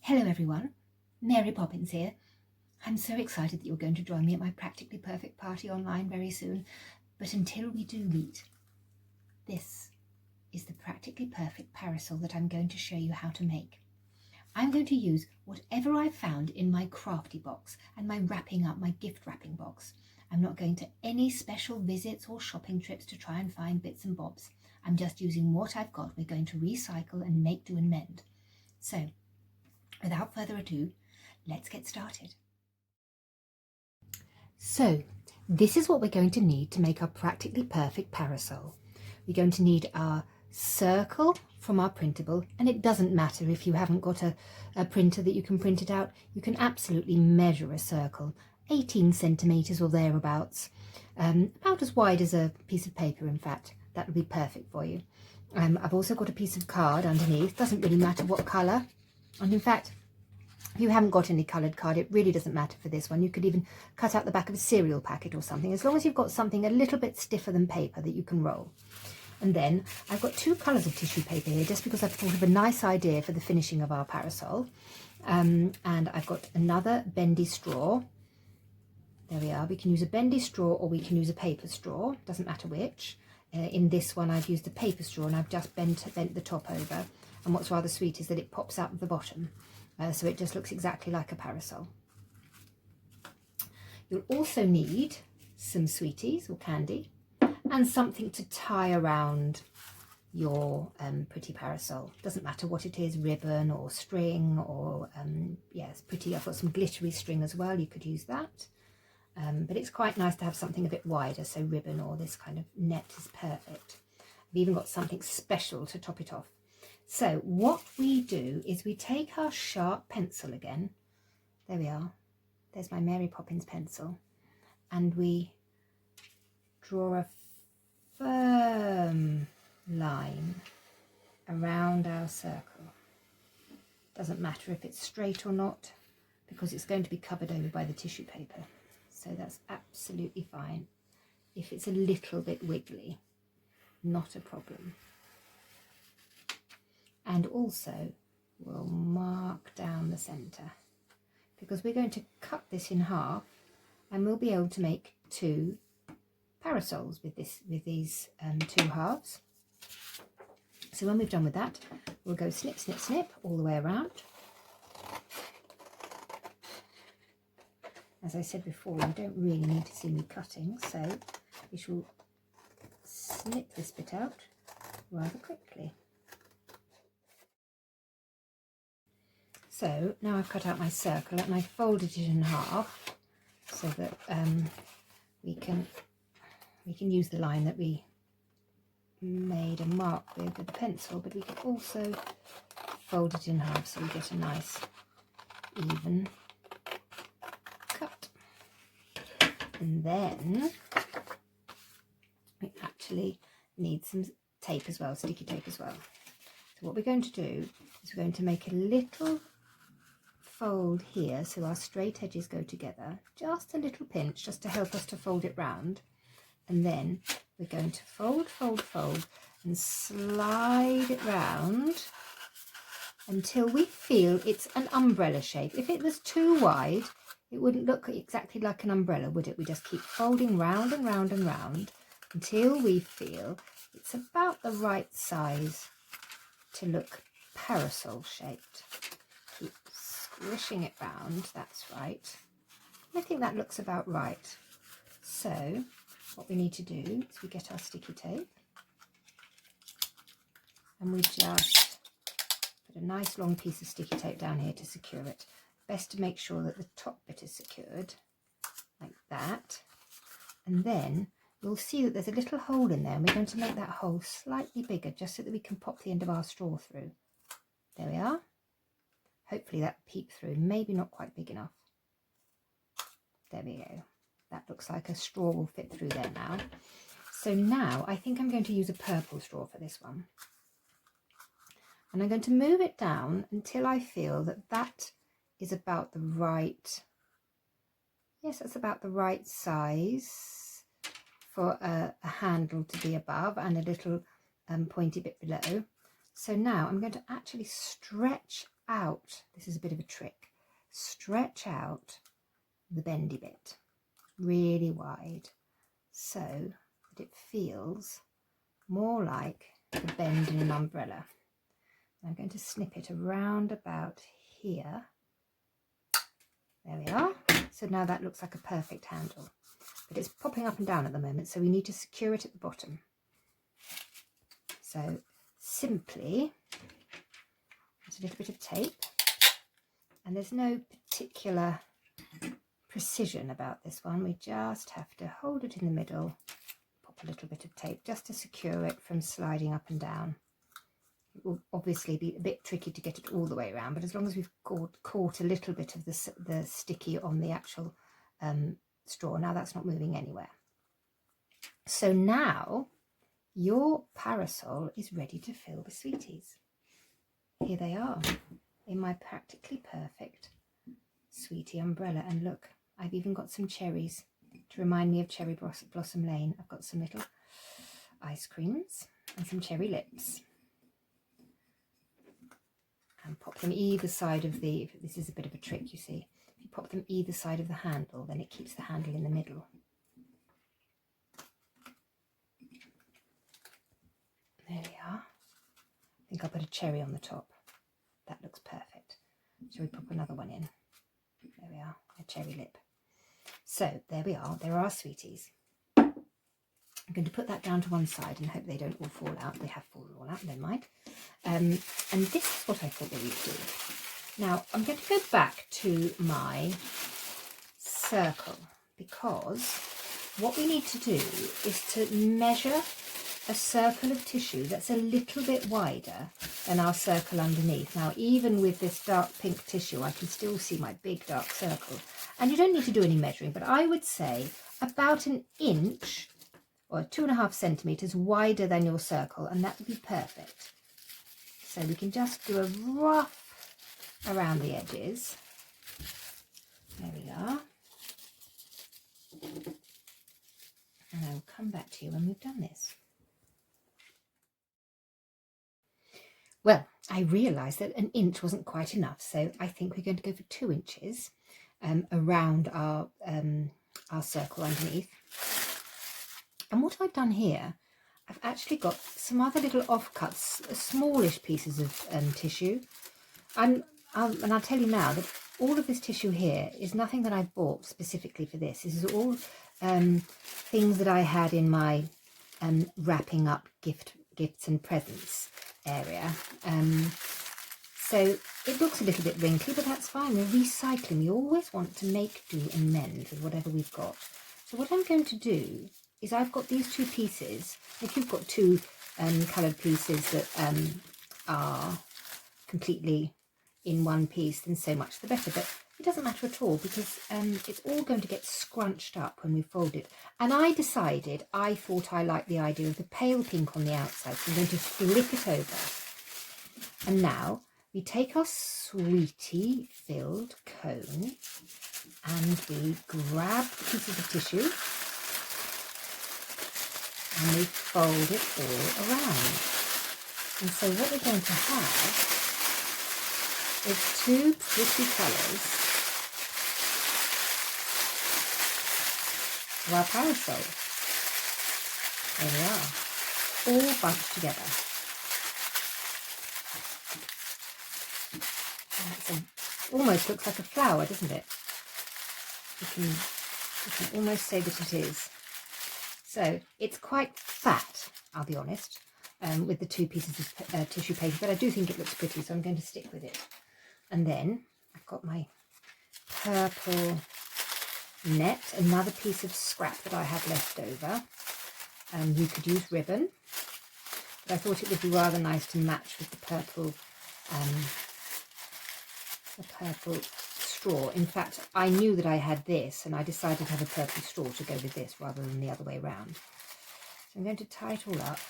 Hello everyone, Mary Poppins here. I'm so excited that you're going to join me at my Practically Perfect party online very soon, but until we do meet, this is the Practically Perfect Parasol that I'm going to show you how to make. I'm going to use whatever I've found in my crafty box and my wrapping up, my gift wrapping box. I'm not going to any special visits or shopping trips to try and find bits and bobs. I'm just using what I've got. We're going to recycle and make, do and mend. So, without further ado, let's get started. So, this is what we're going to need to make our Practically Perfect Parasol. We're going to need our circle from our printable, and it doesn't matter if you haven't got a printer that you can print it out. You can absolutely measure a circle, 18 centimetres or thereabouts, about as wide as a piece of paper. In fact, that would be perfect for you. I've also got a piece of card underneath, doesn't really matter what colour, and in fact, if you haven't got any coloured card, it really doesn't matter for this one. You could even cut out the back of a cereal packet or something, as long as you've got something a little bit stiffer than paper that you can roll. And then I've got two colours of tissue paper here, just because I've thought of a nice idea for the finishing of our parasol. And I've got another bendy straw. There we are. We can use a bendy straw or we can use a paper straw, doesn't matter which. In this one I've used a paper straw and I've just bent the top over. And what's rather sweet is that it pops out of the bottom. So it just looks exactly like a parasol. You'll also need some sweeties or candy and something to tie around your pretty parasol. Doesn't matter what it is, ribbon or string or yes, pretty. I've got some glittery string as well, you could use that. But it's quite nice to have something a bit wider, so ribbon or this kind of net is perfect. I've even got something special to top it off. So what we do is we take our sharp pencil again, there we are, there's my Mary Poppins pencil, and we draw a firm line around our circle. Doesn't matter if it's straight or not, because it's going to be covered over by the tissue paper, so that's absolutely fine. If it's a little bit wiggly, not a problem. And also we'll mark down the centre, because we're going to cut this in half and we'll be able to make two parasols with these two halves. So when we've done with that, we'll go snip, snip, snip all the way around. As I said before, you don't really need to see me cutting, so we shall snip this bit out rather quickly. So now I've cut out my circle and I folded it in half so that we can use the line that we made a mark with the pencil, but we can also fold it in half so we get a nice even cut. And then we actually need some tape as well, sticky tape as well. So what we're going to do is we're going to make a little fold here so our straight edges go together, just a little pinch just to help us to fold it round, and then we're going to fold, fold, fold and slide it round until we feel it's an umbrella shape. If it was too wide, it wouldn't look exactly like an umbrella, would it? We just keep folding round and round and round until we feel it's about the right size to look parasol shaped. Keep squishing it round, that's right. I think that looks about right. So what we need to do is we get our sticky tape and we just put a nice long piece of sticky tape down here to secure it. Best to make sure that the top bit is secured like that, and then you'll see that there's a little hole in there, and we're going to make that hole slightly bigger just so that we can pop the end of our straw through. There we are. Hopefully that peep through, maybe not quite big enough. There we go. That looks like a straw will fit through there now. So now I think I'm going to use a purple straw for this one. And I'm going to move it down until I feel that that is about the right, yes, that's about the right size for a handle to be above and a little pointy bit below. So now I'm going to actually stretch out, this is a bit of a trick, stretch out the bendy bit really wide so that it feels more like the bend in an umbrella. I'm going to snip it around about here. There we are. So now that looks like a perfect handle, but it's popping up and down at the moment, so we need to secure it at the bottom. So simply there's a little bit of tape, and there's no particular precision about this one. We just have to hold it in the middle, pop a little bit of tape just to secure it from sliding up and down. It will obviously be a bit tricky to get it all the way around, but as long as we've caught a little bit of the sticky on the actual straw, now that's not moving anywhere. So now your parasol is ready to fill with sweeties. Here they are in my Practically Perfect sweetie umbrella, and look, I've even got some cherries to remind me of Cherry Blossom Lane. I've got some little ice creams and some cherry lips, and pop them either side of the, this is a bit of a trick, you see, if you pop them either side of the handle, then it keeps the handle in the middle. There we are. I think I'll put a cherry on the top. That looks perfect. Shall we pop another one in? There we are, a cherry lip. So there we are, there are sweeties. I'm going to put that down to one side and hope they don't all fall out. They have fallen all out, never mind. And this is what I thought we would do. Now I'm going to go back to my circle, because what we need to do is to measure a circle of tissue that's a little bit wider than our circle underneath. Now, even with this dark pink tissue, I can still see my big dark circle. And you don't need to do any measuring, but I would say about an inch or 2.5 centimetres wider than your circle, and that would be perfect. So we can just do a rough around the edges. There we are. And I will come back to you when we've done this. Well, I realised that an inch wasn't quite enough, so I think we're going to go for 2 inches around our circle underneath. And what I've done here, I've actually got some other little offcuts, smallish pieces of tissue. And I'll tell you now that all of this tissue here is nothing that I bought specifically for this. This is all things that I had in my wrapping up gifts and presents area. So it looks a little bit wrinkly, but that's fine. We're recycling. We always want to make, do and mend with whatever we've got. So what I'm going to do is, I've got these 2 pieces. If you've got 2 coloured pieces that are completely in one piece, then so much the better. But it doesn't matter at all, because it's all going to get scrunched up when we fold it. And I decided, I thought I liked the idea of the pale pink on the outside, so I'm going to flip it over. And now we take our sweetie filled cone and we grab the pieces of tissue and we fold it all around. And so what we're going to have is 2 pretty colours of our parasol. There we are, all bunched together. Almost looks like a flower, doesn't it? You can almost say that it is. So it's quite fat, I'll be honest, with the 2 pieces of tissue paper, but I do think it looks pretty, so I'm going to stick with it. And then I've got my purple net, another piece of scrap that I have left over. You could use ribbon, but I thought it would be rather nice to match with the purple straw. In fact, I knew that I had this, and I decided to have a purple straw to go with this rather than the other way around. So I'm going to tie it all up.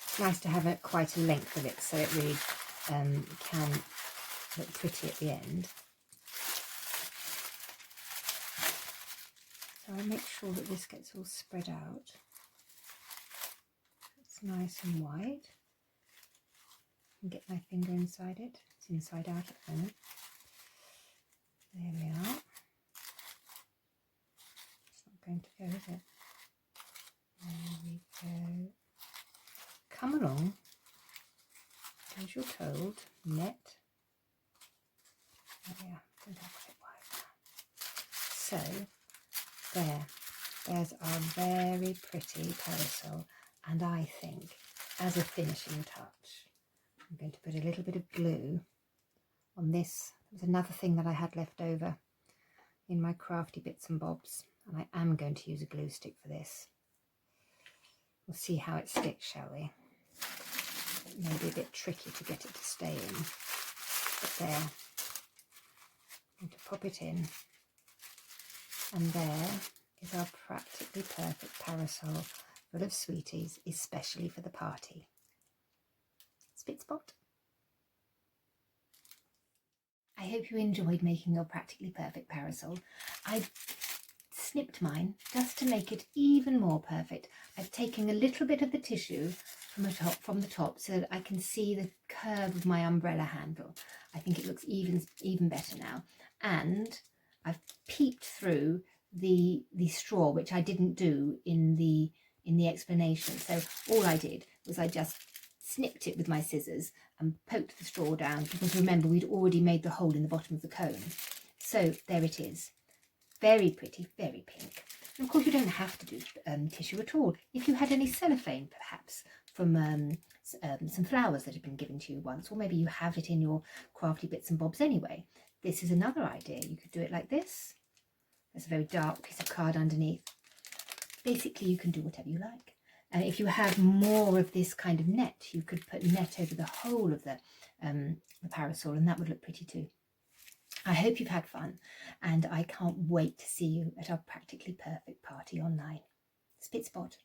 It's nice to have quite a length of it, so it really can look pretty at the end. So I'll make sure that this gets all spread out. It's nice and wide. and get my finger inside it. It's inside out at the moment. There we are. It's not going to go, is it? There we go. Come along, as you're told, net. There we are. Don't have it wide. So there's our very pretty parasol, and I think as a finishing touch I'm going to put a little bit of glue on this. There was another thing that I had left over in my crafty bits and bobs, and I am going to use a glue stick for this. We'll see how it sticks, shall we? It may be a bit tricky to get it to stay in, but there. I'm going to pop it in, and there is our Practically Perfect Parasol full of sweeties, especially for the party. Spit spot. I hope you enjoyed making your Practically Perfect Parasol. I've snipped mine just to make it even more perfect. I've taken a little bit of the tissue from the top so that I can see the curve of my umbrella handle. I think it looks even better now. And I've peeped through the straw, which I didn't do in the explanation. So all I did was I just snipped it with my scissors and poked the straw down, because remember we'd already made the hole in the bottom of the cone. So there it is. Very pretty, very pink. And of course you don't have to do tissue at all. If you had any cellophane perhaps from some flowers that have been given to you once, or maybe you have it in your crafty bits and bobs anyway, this is another idea. You could do it like this. There's a very dark piece of card underneath. Basically you can do whatever you like. If you have more of this kind of net, you could put net over the whole of the parasol, and that would look pretty too. I hope you've had fun, and I can't wait to see you at our Practically Perfect party online. Spit spot.